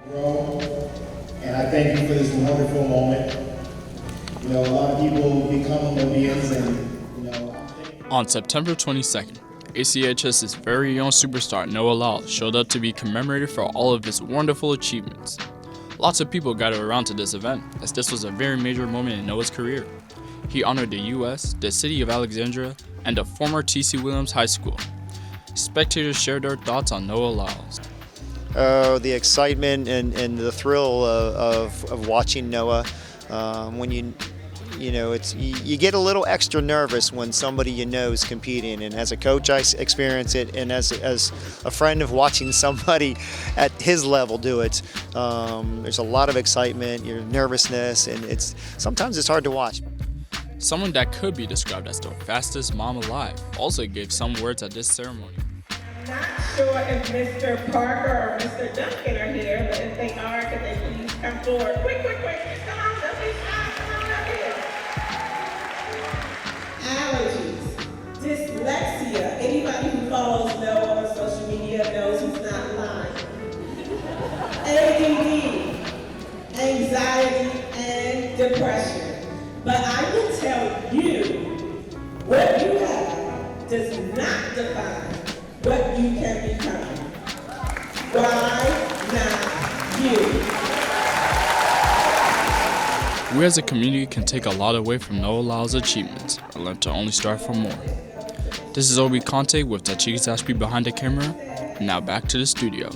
Grow, and I thank you for this wonderful moment. You know, a lot of people become Olympians, and On September 22nd, ACHS's very own superstar Noah Lyles showed up to be commemorated for all of his wonderful achievements. Lots of people gathered around to this event, as this was a very major moment in Noah's career. He honored the U.S., the city of Alexandria, and the former T.C. Williams High School. Spectators shared their thoughts on Noah Lyles. The excitement and the thrill of watching Noah. When you get a little extra nervous when somebody you know is competing, and as a coach I experience it, and as a friend of watching somebody at his level do it, there's a lot of excitement, your nervousness, and sometimes it's hard to watch. Someone that could be described as the fastest mom alive also gave some words at this ceremony. I'm not sure if Mr. Parker or Mr. Duncan are here, but if they are, could they please come forward? Quick, come on, don't be shy, come on up here. Allergies, dyslexia, anybody who follows Noah on social media knows he's not lying. ADD, anxiety, and depression. But I will tell you, what you have does not define what you can become. Why not you? We as a community can take a lot away from Noah Lyles' achievements and learn to only strive for more. This is Obai Conteh with Tachikis Ashby behind the camera, and now back to the studio.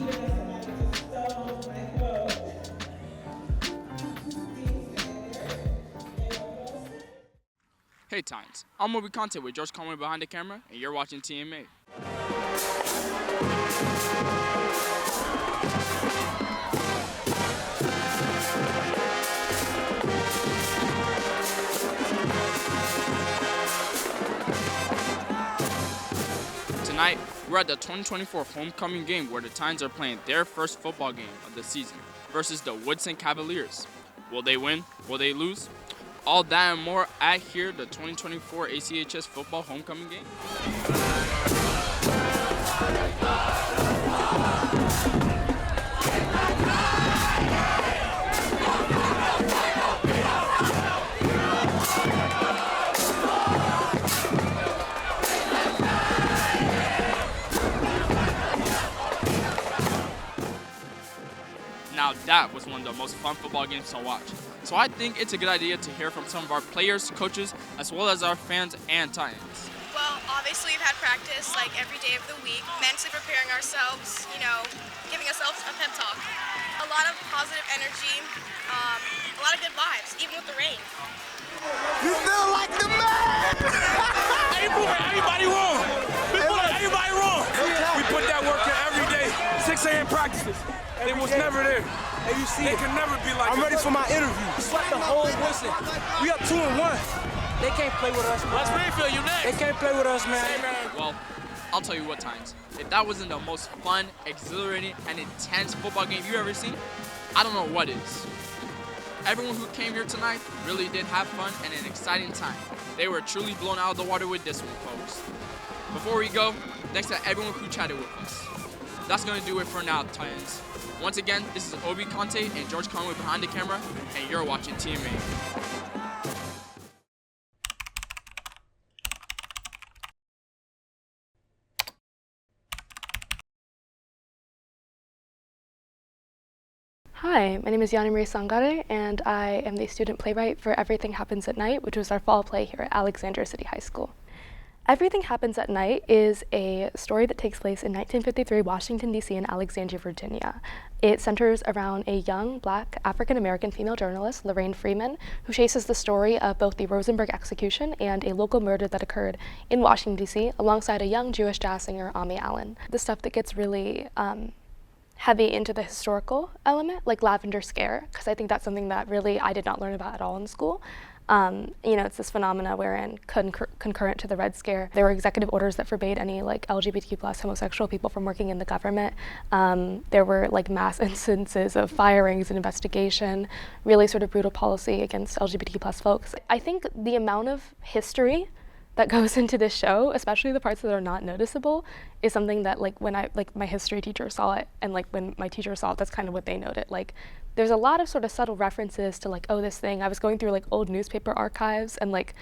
Hey Tines, I'm Obai Conteh with George Conway behind the camera, and you're watching TMA. Tonight, we're at the 2024 homecoming game where the Tines are playing their first football game of the season versus the Woodson Cavaliers. Will they win? Will they lose? All that and more at here, the 2024 ACHS football homecoming game. Now that was one of the most fun football games to watch. So I think it's a good idea to hear from some of our players, coaches, as well as our fans and Titans. Well, obviously we've had practice like every day of the week, mentally preparing ourselves, giving ourselves a pep talk. A lot of positive energy, a lot of good vibes, even with the rain. You feel like the man! Hey, everybody wrong. We put everybody wrong. We put that work in every day. 6 a.m. practices. They was never there. Hey, you see, they can never be like I'm ready for my interview. Swept the whole Woodson. We up 2-1. They can't play with us, man. West Springfield, you next. They can't play with us, man. Well, I'll tell you what, Tines. If that wasn't the most fun, exhilarating, and intense football game you've ever seen, I don't know what is. Everyone who came here tonight really did have fun and an exciting time. They were truly blown out of the water with this one, folks. Before we go, thanks to everyone who chatted with us. That's going to do it for now, Titans. Once again, this is Obai Conteh and George Conway behind the camera, and you're watching TMA. Hi, my name is Yana Marie Sangare, and I am the student playwright for Everything Happens at Night, which was our fall play here at Alexandria City High School. Everything Happens at Night is a story that takes place in 1953 Washington, D.C. and Alexandria, Virginia. It centers around a young, Black, African-American female journalist, Lorraine Freeman, who chases the story of both the Rosenberg execution and a local murder that occurred in Washington, D.C., alongside a young Jewish jazz singer, Amy Allen. The stuff that gets really heavy into the historical element, like Lavender Scare, because I think that's something that really I did not learn about at all in school. It's this phenomena wherein concurrent to the Red Scare, there were executive orders that forbade any LGBTQ plus homosexual people from working in the government. There were mass instances of firings and investigation, really sort of brutal policy against LGBTQ plus folks. I think the amount of history that goes into this show, especially the parts that are not noticeable, is something that like when my history teacher saw it, and like when my teacher saw it, that's kind of what they noted. Like there's a lot of sort of subtle references to like, oh, this thing. I was going through like old newspaper archives, and like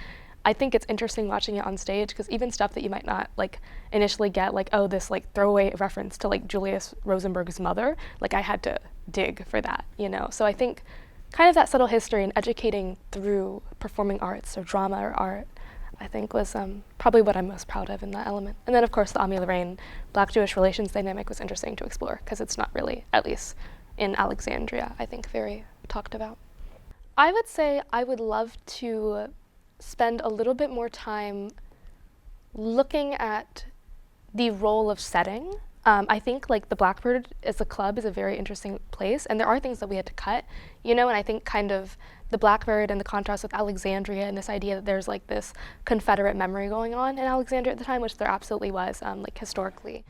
I think it's interesting watching it on stage, because even stuff that you might not like initially get, like, oh, this like throwaway reference to like Julius Rosenberg's mother, like I had to dig for that, you know. So I think kind of that subtle history and educating through performing arts or drama or art, I think was probably what I'm most proud of in that element. And then of course the Ami-Lorraine Black-Jewish relations dynamic was interesting to explore, because it's not really, at least in Alexandria, I think very talked about. I would say I would love to spend a little bit more time looking at the role of setting. I think like the Blackbird as a club is a very interesting place, and there are things that we had to cut, you know, and I think kind of the Blackbird and the contrast with Alexandria and this idea that there's like this Confederate memory going on in Alexandria at the time, which there absolutely was, like historically.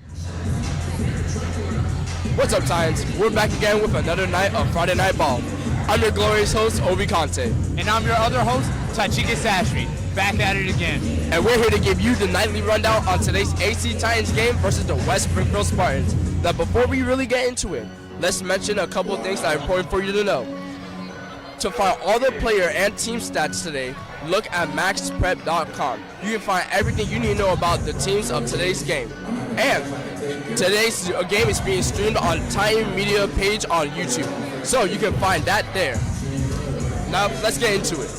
What's up, Titans? We're back again with another night of Friday Night Ball. I'm your glorious host, Obai Conteh. And I'm your other host, Tachika Sashmi. Back at it again. And we're here to give you the nightly rundown on today's AC Titans game versus the West Springfield Spartans. Now, before we really get into it, let's mention a couple of things that are important for you to know. To find all the player and team stats today, look at maxprep.com. You can find everything you need to know about the teams of today's game. And today's game is being streamed on Titan Media page on YouTube, so you can find that there. Now, let's get into it.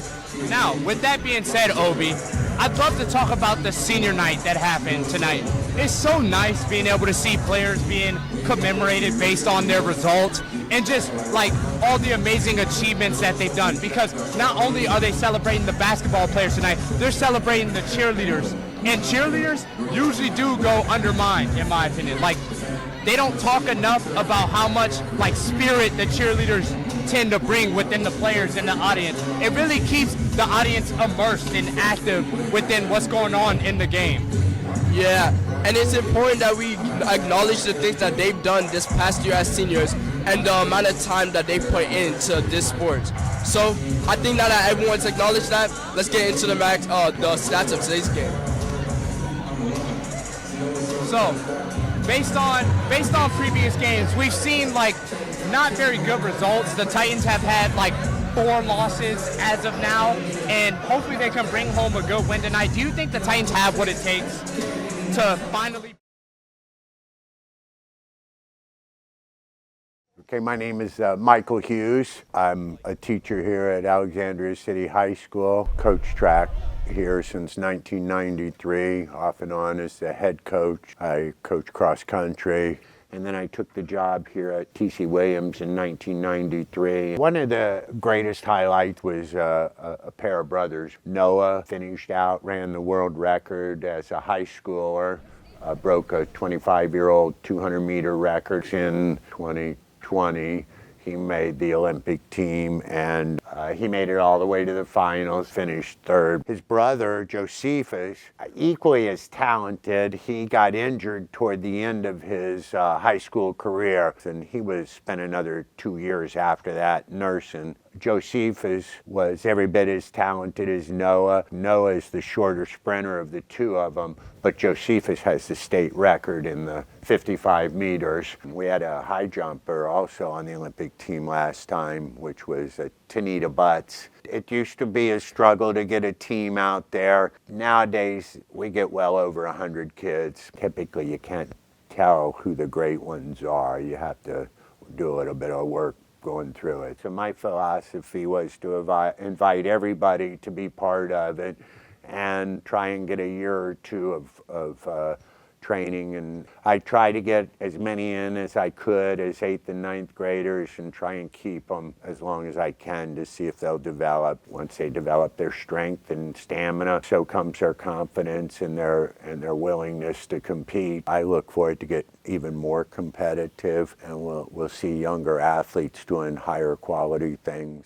Now, with that being said, Obi, I'd love to talk about the senior night that happened tonight. It's so nice being able to see players being commemorated based on their results and just like all the amazing achievements that they've done, because not only are they celebrating the basketball players tonight, they're celebrating the cheerleaders. And cheerleaders usually do go undermined, in my opinion. Like, they don't talk enough about how much like spirit the cheerleaders tend to bring within the players and the audience. It really keeps the audience immersed and active within what's going on in the game. Yeah, and it's important that we acknowledge the things that they've done this past year as seniors and the amount of time that they put into this sport. So I think now that everyone's acknowledged that, let's get into the stats of today's game. So, based on previous games, we've seen like not very good results. The Titans have had like 4 losses as of now, and hopefully they can bring home a good win tonight. Do you think the Titans have what it takes to finally? Okay, my name is Michael Hughes. I'm a teacher here at Alexandria City High School, coach track here since 1993, off and on as the head coach. I coach cross country, and then I took the job here at T.C. Williams in 1993. One of the greatest highlights was a pair of brothers. Noah finished out, ran the world record as a high schooler, broke a 25-year-old 200-meter record in 2020. He made the Olympic team, and he made it all the way to the finals, finished 3rd. His brother, Josephus, equally as talented, he got injured toward the end of his high school career, and he spent another 2 years after that nursing. Josephus was every bit as talented as Noah. Noah is the shorter sprinter of the two of them, but Josephus has the state record in the 55 meters. We had a high jumper also on the Olympic team last time, which was Tanita Butts. It used to be a struggle to get a team out there. Nowadays, we get well over 100 kids. Typically, you can't tell who the great ones are. You have to do a little bit of work going through it. So my philosophy was to invite everybody to be part of it and try and get a year or two of training. And I try to get as many in as I could as 8th and 9th graders and try and keep them as long as I can to see if they'll develop. Once they develop their strength and stamina, so comes their confidence and their willingness to compete. I look for it to get even more competitive, and we'll see younger athletes doing higher quality things.